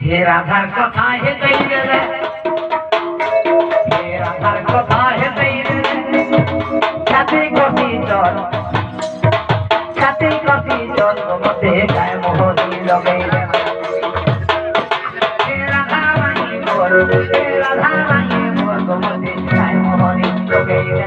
हे राधार कथा हे दई रे हे राधार कथा हे दई रे छाती कथि जल मते गाय मोहरी लगई रे हे राधा रानी मोर मते गाय मोहरी लगई रे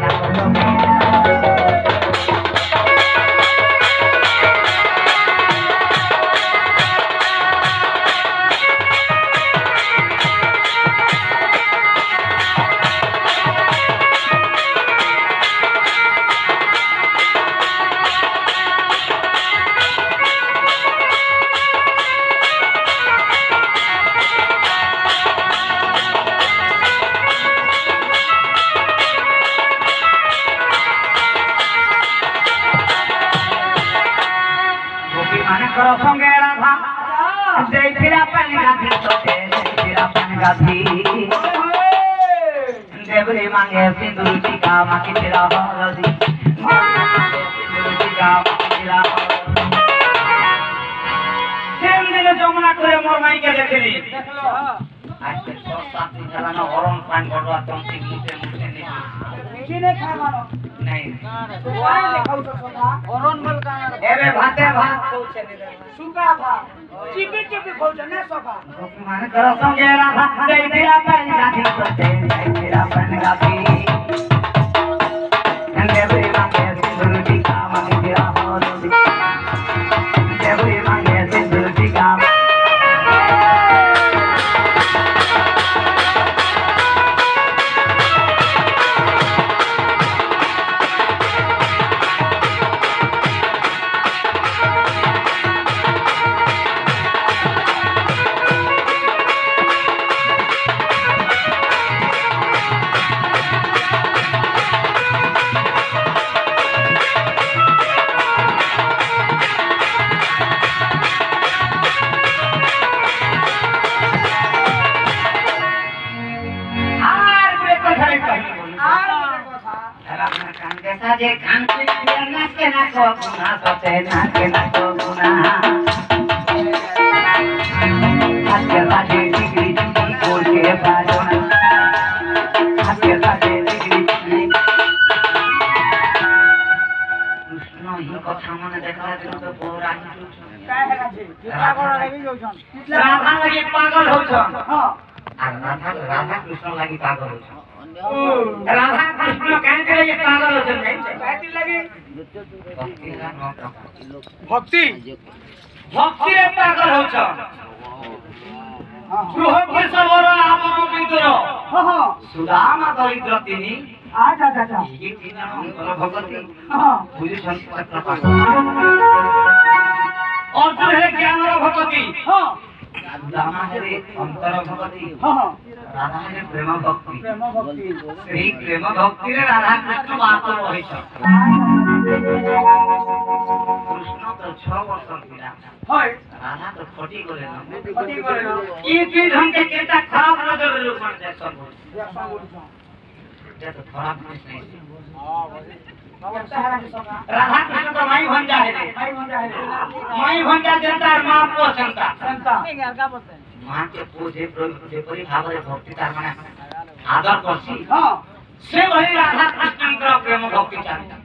संगे राधा जय फिरा पान गाधी सोते फिरा पान गाधी देवरी मांगे सिंदूर टीका माकी फिरा हरदी सिंदूर टीका माकी फिरा सेम दिन जमुना करे मोर माई के देखली आज के 7 दिन चला न हरन पान करवा तंती मुते मुते नहीं ने खावानो नहीं तोरे देखाउ तो सोना हरन बोल का एबे भाते भात कहू छे सुगा भात चिपी चिपी खाउ छे ने सोफा माने कर संगे राधा जय तेरा पान गाधी सोते जय तेरा पान गाधी देवरी मांगे सिंदूर टीका मांगे तेरा हरदी देवरी मांगे सिंदूर टीका जे कान के ना के ना को गुना सोते ना के ना को गुना आके बाजे डिग्री डिग्री बोल के बाजना आके बाजे डिग्री डिग्री कृष्ण ही कथा माने देखला दिन तो पूरा ही काय है जी पागल लगी होछन राधा लगी पागल होछन हां राधा कृष्ण लगी पागल होछन राधा कृष्ण काहे करे ये पागल होछन नहीं काहे लगी भक्ति भक्ति रे पागल होछन गृह केशवर आपन बिंदुर हां सुदामा दरिद्र तिनी आजा आजा ये तीन अंतर भगवती हां बुझि संत कृपा अर्जुन है ज्ञान रो भगवती हां सुदामा है अंतर भगवती हां राधा है प्रेम भक्ति श्री प्रेम भक्ति रे राधा कृष्ण बात रही छ कृष्ण तो 6 वर्ष पिला होय राधा तो फटी गले ई तीन ढंग के केटा खराब नजर रे पर दे सब ये तो खराब नहीं राधा कृष्ण तो माई भंजा है माई भंजा जनता मां को संता मां के पूजे जे परि भावरे भक्ति तार माने आदर करसी हां से वही राधा कृष्ण का प्रेम भक्ति चाहता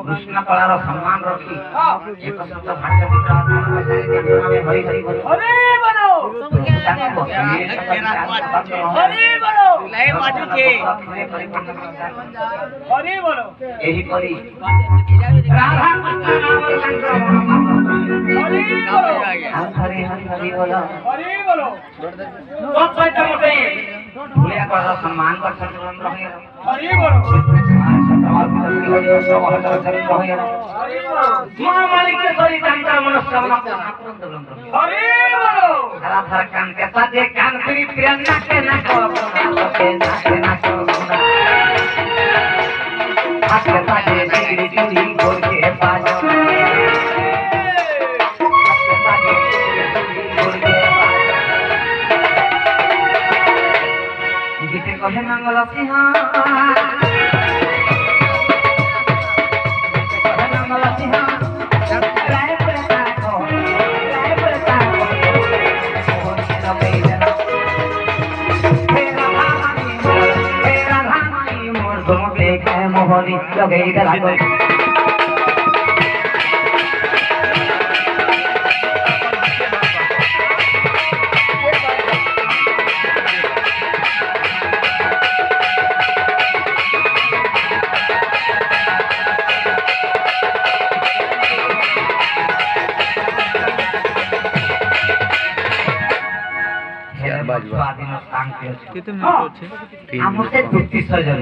कृष्ण कलार सम्मान रखी एक शब्द भाष्य हरि हरि हरे बोलो हरे बोलो लाई बाजू के हरे बोलो एही परी राधा हरे हरि बोलो हरे बोलो तो पैसा मोटे भूलिया कर सम्मान कर संतुलन रहे हरि बोलो मां मालिक के सरी तंत्र मनुष्य हरि बोलो राधा कान के साथे कान फ्री प्रियंका के ना को के ना को हाथ के साथे बिगड़ी चूड़ी गोल के पास কহে মঙ্গল সিংহ মঙ্গল সিংহ রায় প্রতা কো রায় প্রতা কো হে রাধা মাই মোর তোমাকে কে মোহনী লগে লাগো कितने मिनट हमसे 36 জন